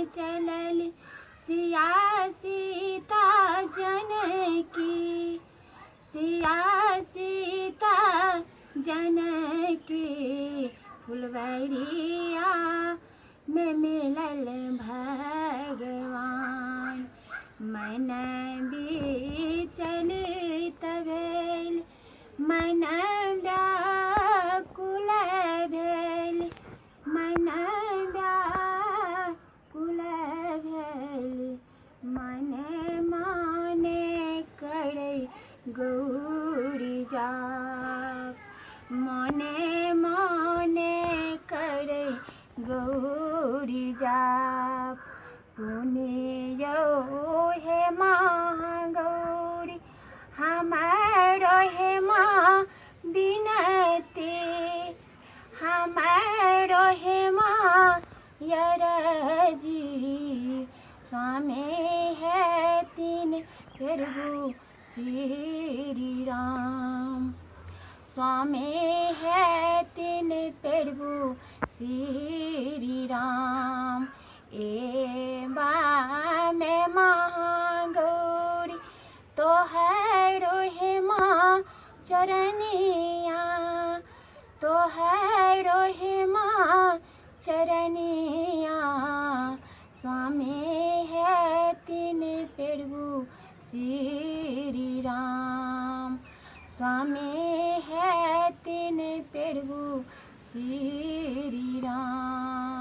चलल सिया सीता जनकी, सिया सीता जनकी फुलवरिया में मिलल भगवान। मन बीचल तबेल मन व्याकुल भेल, मन व्याकुल भेल, मने माने करे गौरी जाप, मने माने करे गौरी जाप। सुनियो हे माँ गौरी हमारो हे माँ बिनती, हमारो हे माँ यरजी। स्वामी है तीन प्रभु श्री राम, स्वामी है तीन प्रभु श्री राम। एबा में महागौरी तोहरो हे माँ चरनिया, तोहरो हे माँ चरनिया। स्वामी है तीन प्रभु श्री राम, स्वामी है तीन प्रभु श्री राम।